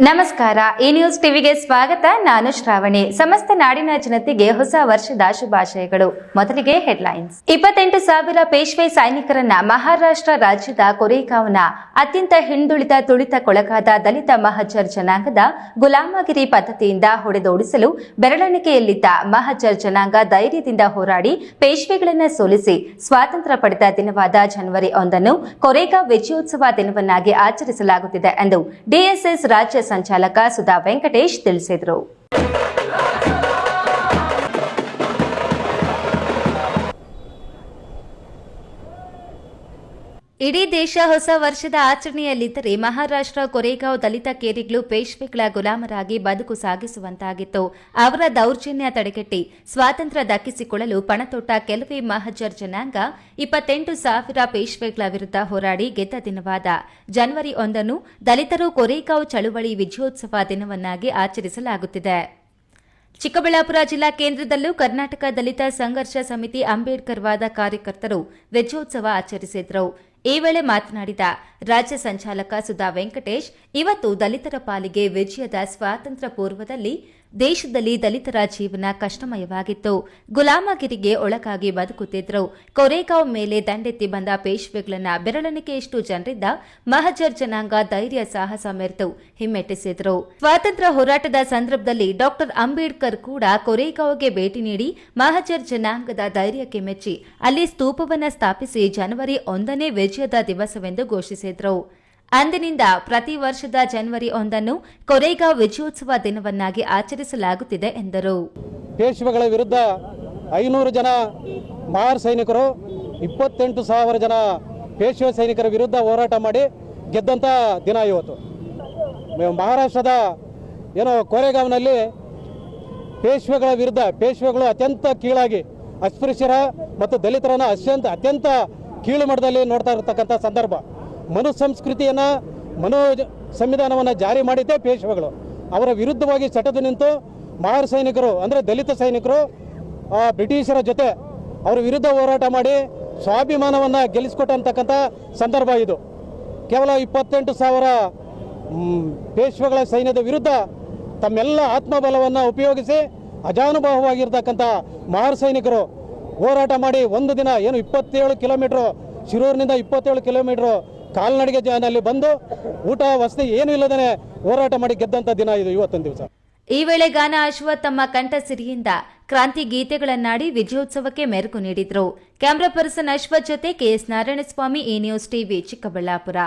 ನಮಸ್ಕಾರ ಈ ನ್ಯೂಸ್ ಟಿವಿಗೆ ಸ್ವಾಗತ. ನಾನು ಶ್ರಾವಣಿ. ಸಮಸ್ತ ನಾಡಿನ ಜನತೆಗೆ ಹೊಸ ವರ್ಷದ ಶುಭಾಶಯಗಳು. ಮೊದಲಿಗೆ ಹೆಡ್ಲೈನ್ಸ್. 28,000 ಪೇಶ್ವೆ ಸೈನಿಕರನ್ನ ಮಹಾರಾಷ್ಟ್ರ ರಾಜ್ಯದ ಕೊರೇಗಾಂವ್ನ ಅತ್ಯಂತ ಹಿಂದುಳಿದ ತುಳಿತಕ್ಕೊಳಗಾದ ದಲಿತ ಮಹಜರ್ ಜನಾಂಗದ ಗುಲಾಮಗಿರಿ ಪದ್ಧತಿಯಿಂದ ಹೊಡೆದೋಡಿಸಲು ಬೆರಳೆಣಿಕೆಯಲ್ಲಿದ್ದ ಮಹಜರ್ ಜನಾಂಗ ಧೈರ್ಯದಿಂದ ಹೋರಾಡಿ ಪೇಶ್ವೆಗಳನ್ನು ಸೋಲಿಸಿ ಸ್ವಾತಂತ್ರ್ಯ ಪಡೆದ ದಿನವಾದ ಜನವರಿ 1 ಕೊರೇಗಾಂವ್ ವಿಜಯೋತ್ಸವ ದಿನವನ್ನಾಗಿ ಆಚರಿಸಲಾಗುತ್ತಿದೆ ಎಂದು ಡಿಎಸ್ಎಸ್ ರಾಜ್ಯ ಸಂಚಾಲಕ ಸುಧಾ ವೆಂಕಟೇಶ್ ತಿಳಿಸಿದರು. ಇಡೀ ದೇಶ ಹೊಸ ವರ್ಷದ ಆಚರಣೆಯಲ್ಲಿದ್ದರೆ ಮಹಾರಾಷ್ಟ್ರ ಕೊರೇಗಾಂವ್ ದಲಿತ ಕೇರಿಗಳು ಪೇಶ್ವೆಗಳ ಗುಲಾಮರಾಗಿ ಬದುಕು ಸಾಗಿಸುವಂತಾಗಿತ್ತು. ಅವರ ದೌರ್ಜನ್ಯ ತಡೆಗಟ್ಟಿ ಸ್ವಾತಂತ್ರ್ಯ ದಕ್ಕಿಸಿಕೊಳ್ಳಲು ಪಣತೊಟ್ಟ ಕೆಲವೇ ಮಹಜರ್ ಜನಾಂಗ 28,000 ಪೇಶ್ವೆಗಳ ವಿರುದ್ಧ ಹೋರಾಡಿ ಗೆದ್ದ ದಿನವಾದ ಜನವರಿ 1 ದಲಿತರು ಕೊರೇಗಾಂವ್ ಚಳುವಳಿ ವಿಜಯೋತ್ಸವ ದಿನವನ್ನಾಗಿ ಆಚರಿಸಲಾಗುತ್ತಿದೆ. ಚಿಕ್ಕಬಳ್ಳಾಪುರ ಜಿಲ್ಲಾ ಕೇಂದ್ರದಲ್ಲೂ ಕರ್ನಾಟಕ ದಲಿತ ಸಂಘರ್ಷ ಸಮಿತಿ ಅಂಬೇಡ್ಕರ್ ವಾದ ಕಾರ್ಯಕರ್ತರು ವಿಜಯೋತ್ಸವ ಆಚರಿಸಿದರು. ಈ ವೇಳೆ ಮಾತನಾಡಿದ ರಾಜ್ಯ ಸಂಚಾಲಕ ಸುಧಾ ವೆಂಕಟೇಶ್, ಇವತ್ತು ದಲಿತರ ಪಾಲಿಗೆ ವಿಜಯದ ಸ್ವಾತಂತ್ರ್ಯ ಪೂರ್ವದಲ್ಲಿ ದೇಶದಲ್ಲಿ ದಲಿತರ ಜೀವನ ಕಷ್ಟಮಯವಾಗಿತ್ತು. ಗುಲಾಮಗಿರಿಗೆ ಒಳಗಾಗಿ ಬದುಕುತ್ತಿದ್ದರು. ಕೊರೇಗಾಂವ್ ಮೇಲೆ ದಂಡೆತ್ತಿ ಬಂದ ಪೇಶ್ವೆಗಳನ್ನ ಬೆರಳೆಣಿಕೆಯಷ್ಟು ಜನರಿದ್ದ ಮಹಜರ್ ಜನಾಂಗ ಧೈರ್ಯ ಸಾಹಸ ಮೆರೆದು ಹಿಮ್ಮೆಟ್ಟಿಸಿದ್ರು. ಸ್ವಾತಂತ್ರ್ಯ ಹೋರಾಟದ ಸಂದರ್ಭದಲ್ಲಿ ಡಾ ಅಂಬೇಡ್ಕರ್ ಕೂಡ ಕೊರೇಗಾಂವ್ಗೆ ಭೇಟಿ ನೀಡಿ ಮಹಜರ್ ಜನಾಂಗದ ಧೈರ್ಯಕ್ಕೆ ಮೆಚ್ಚಿ ಅಲ್ಲಿ ಸ್ತೂಪವನ್ನು ಸ್ಥಾಪಿಸಿ ಜನವರಿ 1 ವಿಜಯದ ದಿವಸವೆಂದು ಘೋಷಿಸಿದ್ರು. ಅಂದಿನಿಂದ ಪ್ರತಿ ವರ್ಷದ ಜನವರಿ 1 ಕೊರೇಗಾಂವ್ ವಿಜಯೋತ್ಸವ ದಿನವನ್ನಾಗಿ ಆಚರಿಸಲಾಗುತ್ತಿದೆ ಎಂದರು. ಪೇಶ್ವೆಗಳ ವಿರುದ್ಧ 500 ಜನ ಮಹಾರ್ ಸೈನಿಕರು 28,000 ಜನ ಪೇಶ್ವೆ ಸೈನಿಕರ ವಿರುದ್ಧ ಹೋರಾಟ ಮಾಡಿ ಗೆದ್ದಂಥ ದಿನ ಇವತ್ತು. ಮಹಾರಾಷ್ಟ್ರದ ಕೊರೇಗಾಂವ್ನಲ್ಲಿ ಪೇಶ್ವೆಗಳ ವಿರುದ್ಧ ಪೇಶ್ವೆಗಳು ಅತ್ಯಂತ ಕೀಳಾಗಿ ಅಸ್ಪೃಶ್ಯರ ಮತ್ತು ದಲಿತರನ್ನು ಅತ್ಯಂತ ಕೀಳು ಮಟ್ಟದಲ್ಲಿ ನೋಡ್ತಾ ಇರತಕ್ಕಂಥ ಸಂದರ್ಭ. ಮನು ಸಂಸ್ಕೃತಿಯನ್ನು ಸಂವಿಧಾನವನ್ನು ಜಾರಿ ಮಾಡಿದ್ದೇ ಪೇಶ್ವೆಗಳು. ಅವರ ವಿರುದ್ಧವಾಗಿ ಸೆಟೆದು ನಿಂತು ಮಹಾರ್ ಸೈನಿಕರು ಅಂದರೆ ದಲಿತ ಸೈನಿಕರು ಬ್ರಿಟಿಷರ ಜೊತೆ ಅವರ ವಿರುದ್ಧ ಹೋರಾಟ ಮಾಡಿ ಸ್ವಾಭಿಮಾನವನ್ನು ಗೆಲ್ಲಿಸಿಕೊಟ್ಟಂತಕ್ಕಂಥ ಸಂದರ್ಭ ಇದು. ಕೇವಲ 28,000 ಪೇಶ್ವೆಗಳ ಸೈನ್ಯದ ವಿರುದ್ಧ ತಮ್ಮೆಲ್ಲ ಆತ್ಮಬಲವನ್ನು ಉಪಯೋಗಿಸಿ ಅಜಾನುಭಾವವಾಗಿರ್ತಕ್ಕಂಥ ಮಹಾರ್ ಸೈನಿಕರು ಹೋರಾಟ ಮಾಡಿ ಒಂದು ದಿನ 27 ಕಿಲೋಮೀಟ್ರು ಶಿರೂರಿನಿಂದ 27 ಕಿಲೋಮೀಟ್ರು ಕಾಲ್ನಡಿಗೆ ಜಾನಲ್ಲಿ ಬಂದು ಊಟ ವಸತಿ ಏನೂ ಇಲ್ಲದೇ ಹೋರಾಟ ಮಾಡಿ ಗೆದ್ದಂಥ ದಿನ ಇದು ಇವತ್ತೊಂದು ದಿವಸ. ಈ ವೇಳೆ ಗಾನ ಅಶ್ವಥ್ ತಮ್ಮ ಕಂಠಸಿರಿಯಿಂದ ಕ್ರಾಂತಿ ಗೀತೆಗಳನ್ನಾಡಿ ವಿಜಯೋತ್ಸವಕ್ಕೆ ಮೆರುಗು ನೀಡಿದ್ರು. ಕ್ಯಾಮರಾ ಪರ್ಸನ್ ಅಶ್ವಥ್ ಜೊತೆ ಕೆಎಸ್ ನಾರಾಯಣಸ್ವಾಮಿ, ಈ ನ್ಯೂಸ್ ಟಿವಿ, ಚಿಕ್ಕಬಳ್ಳಾಪುರ.